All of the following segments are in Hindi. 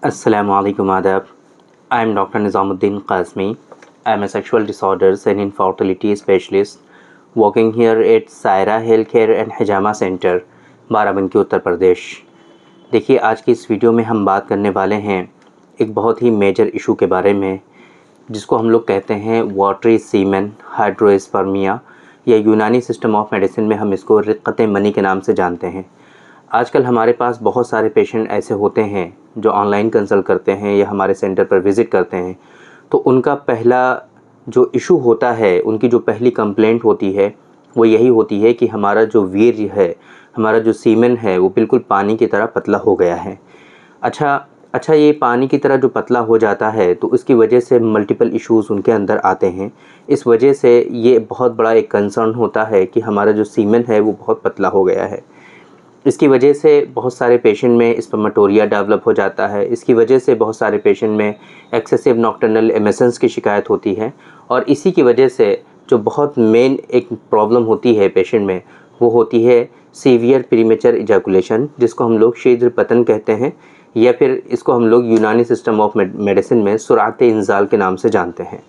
Assalamualaikum adab. I am Dr. Nizamuddin Qasmi. I am a sexual disorders and infertility specialist working here at Saira Healthcare and Hijama Center, Barabanki Uttar Pradesh. देखिए, आज की इस वीडियो में हम बात करने वाले हैं एक बहुत ही मेजर इशू के बारे में, जिसको हम लोग कहते हैं वाटरी सीमेन हाइड्रोस्पर्मिया, या यूनानी सिस्टम ऑफ मेडिसिन में हम इसको रिक्कत मनी के नाम से जानते हैं। आजकल हमारे पास बहुत सारे पेशेंट ऐसे होते हैं जो ऑनलाइन कंसल्ट करते हैं या हमारे सेंटर पर विज़िट करते हैं, तो उनका पहला जो इशू होता है, उनकी जो पहली कंप्लेंट होती है वो यही होती है कि हमारा जो वीर्य है, हमारा जो सीमेन है, वो बिल्कुल पानी की तरह पतला हो गया है। अच्छा, ये पानी की तरह जो पतला हो जाता है, तो उसकी वजह से मल्टीपल इश्यूज़ उनके अंदर आते हैं। इस वजह से ये बहुत बड़ा एक कंसर्न होता है कि हमारा जो सीमेन है वो बहुत पतला हो गया है। इसकी वजह से बहुत सारे पेशेंट में स्पर्मेटोरिया डेवलप हो जाता है। इसकी वजह से बहुत सारे पेशेंट में एक्सेसिव नॉक्टर्नल एमिशंस की शिकायत होती है। और इसी की वजह से जो बहुत मेन एक प्रॉब्लम होती है पेशेंट में, वो होती है सीवियर प्रीमेचर इजैकुलेशन, जिसको हम लोग शीघ्र पतन कहते हैं, या फिर इसको हम लोग यूनानी सिस्टम ऑफ मेडिसिन में सुरात इंजाल के नाम से जानते हैं।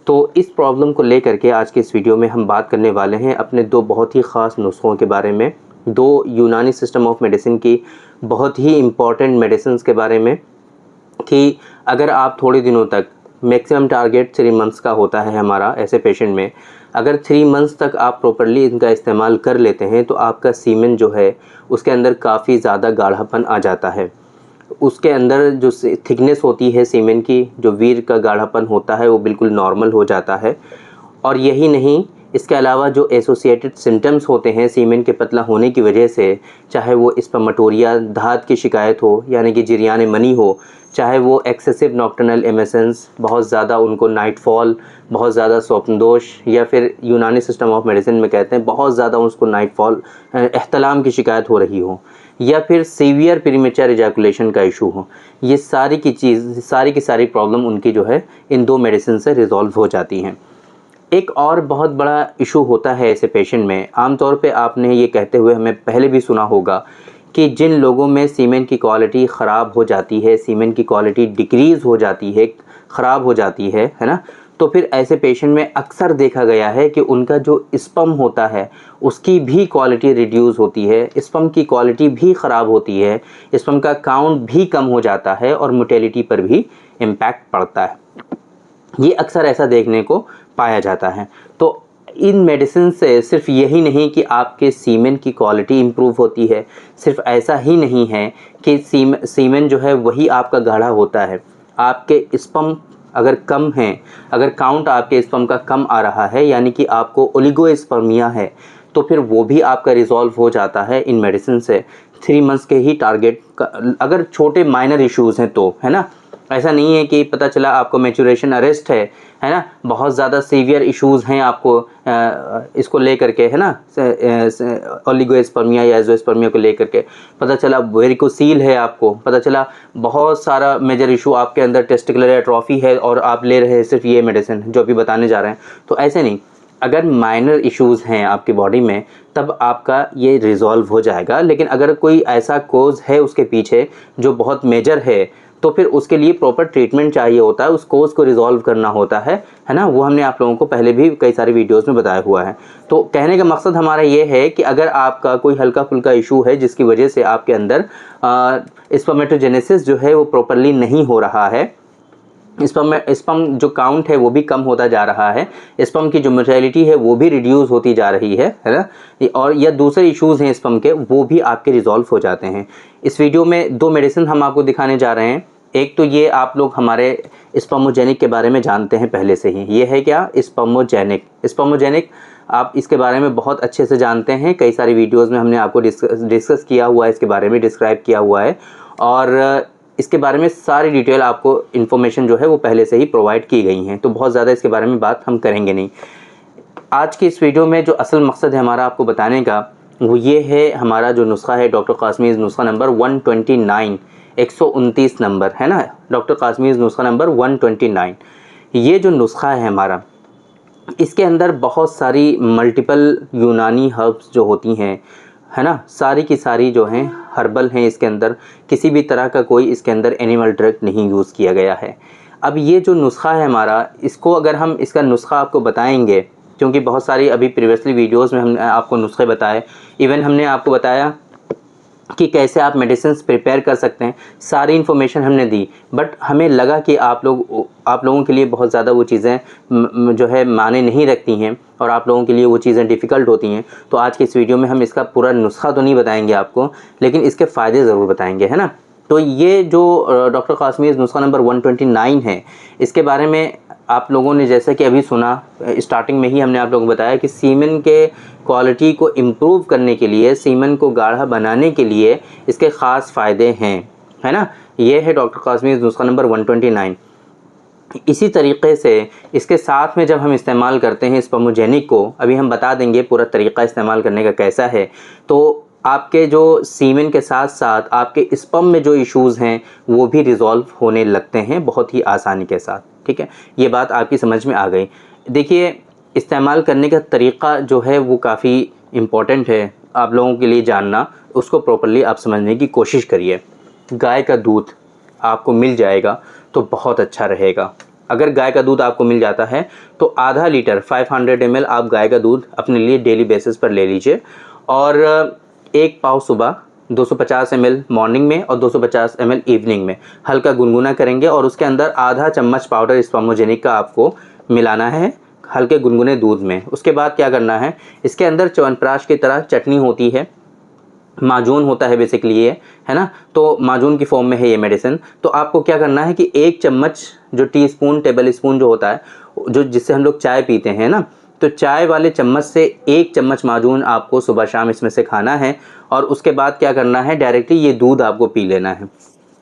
तो इस प्रॉब्लम को लेकर के आज के इस वीडियो में हम बात करने वाले हैं अपने दो बहुत ही ख़ास नुस्ख़ों के बारे में, दो यूनानी सिस्टम ऑफ मेडिसिन की बहुत ही इम्पॉर्टेंट मेडिसिन्स के बारे में, कि अगर आप थोड़े दिनों तक, मैक्सिमम टारगेट 3 मंथ्स का होता है हमारा ऐसे पेशेंट में, अगर 3 मंथ्स तक आप प्रॉपर्ली इनका इस्तेमाल कर लेते हैं तो आपका सीमेन जो है उसके अंदर काफ़ी ज़्यादा गाढ़ापन आ जाता है। उसके अंदर जो थिकनेस होती है सीमेन की, जो वीर्य का गाढ़ापन होता है, वो बिल्कुल नॉर्मल हो जाता है। और यही नहीं, इसके अलावा जो एसोसिएटेड सिम्टम्स होते हैं सीमेन के पतला होने की वजह से, चाहे वो स्पर्मेटोरिया धात की शिकायत हो, यानी कि जिरियान मनी हो, चाहे वो एक्सेसिव नॉक्टर्नल एमिशंस, बहुत ज़्यादा उनको नाइटफॉल, बहुत ज़्यादा स्वप्नदोष, या फिर यूनानी सिस्टम ऑफ मेडिसिन में कहते हैं बहुत ज़्यादा उसको नाइटफॉल एहतलाम की शिकायत हो रही हो, या फिर सीवियर प्रीमेचर इजैकुलेशन का इशू हो, ये सारी की सारी प्रॉब्लम उनकी जो है इन दो मेडिसिन से रिजॉल्व हो जाती हैं। एक और बहुत बड़ा इशू होता है ऐसे पेशेंट में, आमतौर पे आपने ये कहते हुए हमें पहले भी सुना होगा कि जिन लोगों में सीमेन की क्वालिटी ख़राब हो जाती है, सीमेन की क्वालिटी डिक्रीज़ हो जाती है, ख़राब हो जाती है ना, तो फिर ऐसे पेशेंट में अक्सर देखा गया है कि उनका जो स्पर्म होता है उसकी भी क्वालिटी रिड्यूस होती है, स्पर्म की क्वालिटी भी ख़राब होती है, स्पर्म का काउंट भी कम हो जाता है और मोटेलिटी पर भी इम्पैक्ट पड़ता है। ये अक्सर ऐसा देखने को पाया जाता है। तो इन मेडिसिन से सिर्फ यही नहीं कि आपके सीमेन की क्वालिटी इम्प्रूव होती है, सिर्फ ऐसा ही नहीं है कि सीमेन जो है वही आपका गाढ़ा होता है। आपके स्पर्म अगर कम हैं, अगर काउंट आपके स्पर्म का कम आ रहा है, यानी कि आपको ओलिगोस्पर्मिया है, तो फिर वो भी आपका रिजॉल्व हो जाता है इन मेडिसिन से 3 मंथ्स के ही टारगेट का, अगर छोटे माइनर इश्यूज़ हैं तो, है ना। ऐसा नहीं है कि पता चला आपको मैचुरेशन अरेस्ट है ना, बहुत ज़्यादा सीवियर इश्यूज़ हैं आपको इसको लेकर के, है ना, ओलिगोस्पर्मिया या एज़ोस्पर्मिया को लेकर के, पता चला वेरिकोसील है आपको, पता चला बहुत सारा मेजर इशू आपके अंदर टेस्टिकुलर एट्रोफी है, और आप ले रहे हैं सिर्फ ये मेडिसिन जो अभी बताने जा रहे हैं। तो ऐसे नहीं, अगर माइनर इश्यूज़ हैं आपकी बॉडी में तब आपका ये रिज़ॉल्व हो जाएगा। लेकिन अगर कोई ऐसा कोज़ है उसके पीछे जो बहुत मेजर है, तो फिर उसके लिए प्रॉपर ट्रीटमेंट चाहिए होता है, उस कोज़ को रिज़ॉल्व करना होता है ना। वो हमने आप लोगों को पहले भी कई सारी वीडियोस में बताया हुआ है। तो कहने का मकसद हमारा ये है कि अगर आपका कोई हल्का फुल्का इशू है जिसकी वजह से आपके अंदर स्पर्मेटोजेनेसिस जो है वो प्रॉपरली नहीं हो रहा है, स्पर्म जो काउंट है वो भी कम होता जा रहा है, स्पर्म की जो मोटेलिटी है वो भी रिड्यूस होती जा रही है ना, और या दूसरे इश्यूज़ हैं स्पर्म के, वो भी आपके रिजॉल्व हो जाते हैं। इस वीडियो में 2 मेडिसिन हम आपको दिखाने जा रहे हैं। एक तो ये आप लोग हमारे स्पर्मोजेनिक के बारे में जानते हैं पहले से ही, ये है क्या, स्पर्मोजेनिक आप इसके बारे में बहुत अच्छे से जानते हैं, कई सारी वीडियोज़ में हमने आपको डिस्कस किया हुआ है, इसके बारे में डिस्क्राइब किया हुआ है, और इसके बारे में सारी डिटेल आपको इन्फॉर्मेशन जो है वो पहले से ही प्रोवाइड की गई हैं, तो बहुत ज़्यादा इसके बारे में बात हम करेंगे नहीं। आज की इस वीडियो में जो असल मकसद है हमारा आपको बताने का, वो ये है, हमारा जो नुस्खा है डॉक्टर कासमीज़ नुस्खा नंबर 129, 129 नंबर है ना, डॉक्टर कासमीज़ नुस्खा नंबर 129। ये जो नुस्खा है हमारा, इसके अंदर बहुत सारी मल्टीपल यूनानी हर्ब्स जो होती हैं, है ना, सारी की सारी जो हैं हर्बल हैं। इसके अंदर किसी भी तरह का कोई इसके अंदर एनिमल ड्रग नहीं यूज़ किया गया है। अब ये जो नुस्खा है हमारा, इसको अगर हम इसका नुस्खा आपको बताएंगे, क्योंकि बहुत सारी अभी प्रीवियसली वीडियोस में हमने आपको नुस्खे बताए, इवन हमने आपको बताया कि कैसे आप मेडिसिन प्रिपेयर कर सकते हैं, सारी इन्फॉर्मेशन हमने दी। बट हमें लगा कि आप लोगों के लिए बहुत ज़्यादा वो चीज़ें जो है माने नहीं रखती हैं और आप लोगों के लिए वो चीज़ें डिफ़िकल्ट होती हैं। तो आज की इस वीडियो में हम इसका पूरा नुस्खा तो नहीं बताएंगे आपको, लेकिन इसके फ़ायदे ज़रूर बताएंगे, है ना। तो ये जो डॉक्टर कासमी नुस्खा नंबर 129 है, इसके बारे में आप लोगों ने जैसा कि अभी सुना, स्टार्टिंग में ही हमने आप लोगों को बताया कि सीमेन के क्वालिटी को इम्प्रूव करने के लिए, सीमेन को गाढ़ा बनाने के लिए इसके ख़ास फ़ायदे हैं, है ना। ये है डॉक्टर कासमी नुस्खा नंबर 129। इसी तरीके से इसके साथ में जब हम इस्तेमाल करते हैं स्पर्मोजेनिक को, अभी हम बता देंगे पूरा तरीक़ा इस्तेमाल करने का कैसा है। तो आपके जो सीमेन के साथ साथ आपके स्पर्म में जो इश्यूज़ हैं वो भी रिज़ॉल्व होने लगते हैं बहुत ही आसानी के साथ, ठीक है। ये बात आपकी समझ में आ गई। देखिए, इस्तेमाल करने का तरीक़ा जो है वो काफ़ी इम्पॉर्टेंट है आप लोगों के लिए जानना, उसको प्रॉपर्ली आप समझने की कोशिश करिए। गाय का दूध आपको मिल जाएगा तो बहुत अच्छा रहेगा। अगर गाय का दूध आपको मिल जाता है तो आधा लीटर 500 ml आप गाय का दूध अपने लिए डेली बेसिस पर ले लीजिए, और एक पाव सुबह, 250 ml मॉर्निंग में और 250 ml इवनिंग में हल्का गुनगुना करेंगे, और उसके अंदर आधा चम्मच पाउडर स्पर्मोजेनिक का आपको मिलाना है हल्के गुनगुने दूध में। उसके बाद क्या करना है, इसके अंदर च्यवनप्राश की तरह चटनी होती है, माजून होता है बेसिकली ये, है ना। तो माजून की फॉर्म में है ये मेडिसिन। तो आपको क्या करना है कि एक चम्मच, जो टीस्पून टेबल स्पून जो होता है, जो जिससे हम लोग चाय पीते हैं ना, तो चाय वाले चम्मच से एक चम्मच माजून आपको सुबह शाम इसमें से खाना है, और उसके बाद क्या करना है, डायरेक्टली ये दूध आपको पी लेना है।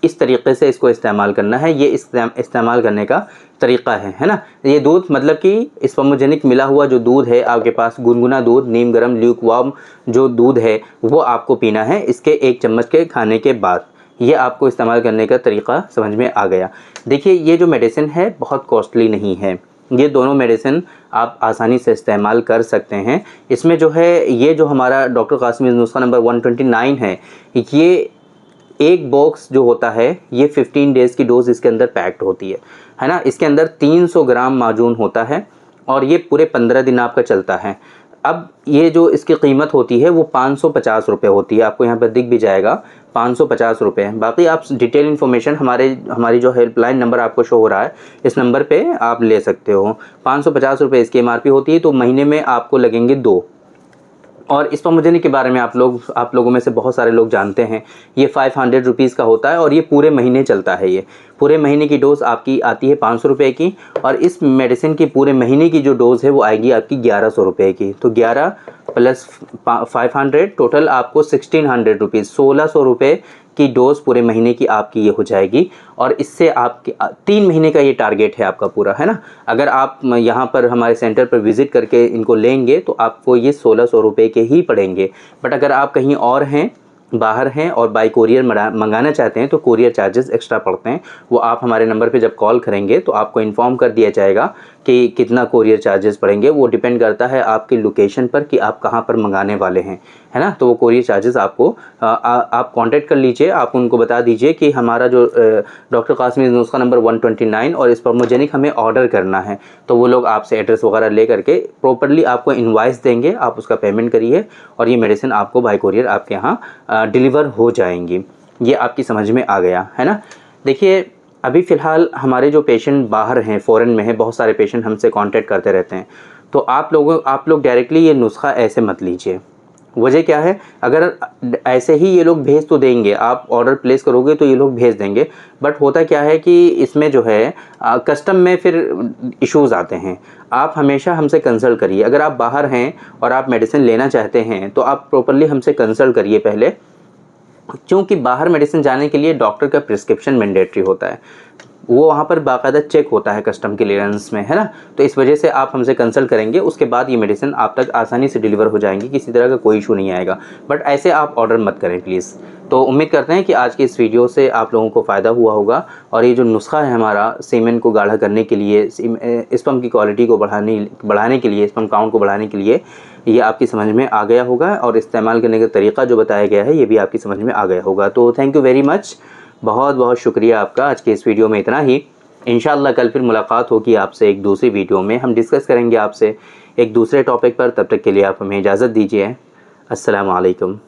इस तरीके से इसको इस्तेमाल करना है। ये इस्तेमाल करने का तरीक़ा है ना। ये दूध मतलब कि स्पर्मोजेनिक मिला हुआ जो दूध है आपके पास, गुनगुना दूध, नीम गर्म ल्यूक वार्म जो दूध है वो आपको पीना है इसके एक चम्मच के खाने के बाद। ये आपको इस्तेमाल करने का तरीक़ा समझ में आ गया। देखिए, ये जो मेडिसिन है बहुत कॉस्टली नहीं है। ये दोनों मेडिसिन आप आसानी से इस्तेमाल कर सकते हैं। इसमें जो है, ये जो हमारा डॉक्टर कासमी नुस्खा नंबर 129 है, ये एक बॉक्स जो होता है ये 15 डेज़ की डोज इसके अंदर पैक्ड होती है ना। इसके अंदर 300 ग्राम माजून होता है और ये पूरे 15 दिन आपका चलता है। अब ये जो इसकी कीमत होती है वो 550 रुपये होती है, आपको यहाँ पर दिख भी जाएगा 550 रुपये। बाकी आप डिटेल इन्फॉर्मेशन हमारी जो हेल्पलाइन नंबर आपको शो हो रहा है इस नंबर पे आप ले सकते हो। 550 रुपये इसकी MRP होती है, तो महीने में आपको लगेंगे 2। और स्पर्मोजेनिक के बारे में आप लोगों में से बहुत सारे लोग जानते हैं, ये 500 रुपीज़ का होता है और ये पूरे महीने चलता है। ये पूरे महीने की डोज़ आपकी आती है 500 रुपये की, और इस मेडिसिन की पूरे महीने की जो डोज़ है वो आएगी आपकी 1100 रुपये की। तो 11 प्लस 500 टोटल आपको 1600 रुपीज़, 1600 रुपये की डोज़ पूरे महीने की आपकी ये हो जाएगी। और इससे आपके 3 महीने का ये टारगेट है आपका पूरा, है ना। अगर आप यहाँ पर हमारे सेंटर पर विज़िट करके इनको लेंगे तो आपको ये 1600 रुपये के ही पड़ेंगे। बट अगर आप कहीं और हैं, बाहर हैं और बाई कोरियर मंगाना चाहते हैं तो कोरियर चार्जेस एक्स्ट्रा पड़ते हैं। वो आप हमारे नंबर पे जब कॉल करेंगे तो आपको इन्फॉर्म कर दिया जाएगा कि कितना कोरियर चार्जेस पड़ेंगे। वो डिपेंड करता है आपकी लोकेशन पर कि आप कहाँ पर मंगाने वाले हैं, है ना। तो वो कोरियर चार्जेस आपको आप कांटेक्ट कर लीजिए, आप उनको बता दीजिए कि हमारा जो डॉक्टर कासमी नुस्खा नंबर 129 और स्पर्मोजेनिक हमें ऑर्डर करना है, तो वो लोग आपसे एड्रेस वगैरह ले करके प्रॉपर्ली आपको इनवाइस देंगे, आप उसका पेमेंट करिए और ये मेडिसिन आपको बाई कोरियर आपके यहाँ डिलीवर हो जाएंगी। ये आपकी समझ में आ गया, है ना। देखिए, अभी फ़िलहाल हमारे जो पेशेंट बाहर हैं, फ़ॉरेन में हैं, बहुत सारे पेशेंट हमसे कांटेक्ट करते रहते हैं। तो आप लोग डायरेक्टली ये नुस्खा ऐसे मत लीजिए। वजह क्या है, अगर ऐसे ही ये लोग भेज तो देंगे, आप ऑर्डर प्लेस करोगे तो ये लोग भेज देंगे, बट होता क्या है कि इसमें जो है कस्टम में फिर इश्यूज़ आते हैं। आप हमेशा हमसे कंसल्ट करिए। अगर आप बाहर हैं और आप मेडिसिन लेना चाहते हैं तो आप प्रॉपर्ली हमसे कंसल्ट करिए पहले, क्योंकि बाहर मेडिसिन जाने के लिए डॉक्टर का प्रिस्क्रिप्शन मैंडेटरी होता है, वो वहाँ पर बाकायदा चेक होता है कस्टम क्लियरेंस में, है ना। तो इस वजह से आप हमसे कंसल्ट करेंगे, उसके बाद ये मेडिसिन आप तक आसानी से डिलीवर हो जाएंगी, किसी तरह का कोई इशू नहीं आएगा। बट ऐसे आप ऑर्डर मत करें प्लीज़, तो उम्मीद करते हैं कि आज की इस वीडियो से आप लोगों को फ़ायदा हुआ होगा और ये जो नुस्खा है हमारा सीमेन को गाढ़ा करने के लिए, स्पर्म की क्वालिटी को बढ़ाने के लिए, स्पर्म काउंट को बढ़ाने के लिए, ये आपकी समझ में आ गया होगा और इस्तेमाल करने का तरीका जो बताया गया है ये भी आपकी समझ में आ गया होगा। तो थैंक यू वेरी मच, बहुत बहुत शुक्रिया आपका। आज के इस वीडियो में इतना ही। इंशाअल्लाह कल फिर मुलाकात होगी आपसे एक दूसरी वीडियो में, हम डिस्कस करेंगे आपसे एक दूसरे टॉपिक पर। तब तक के लिए आप हमें इजाज़त दीजिए। अस्सलाम वालेकुम।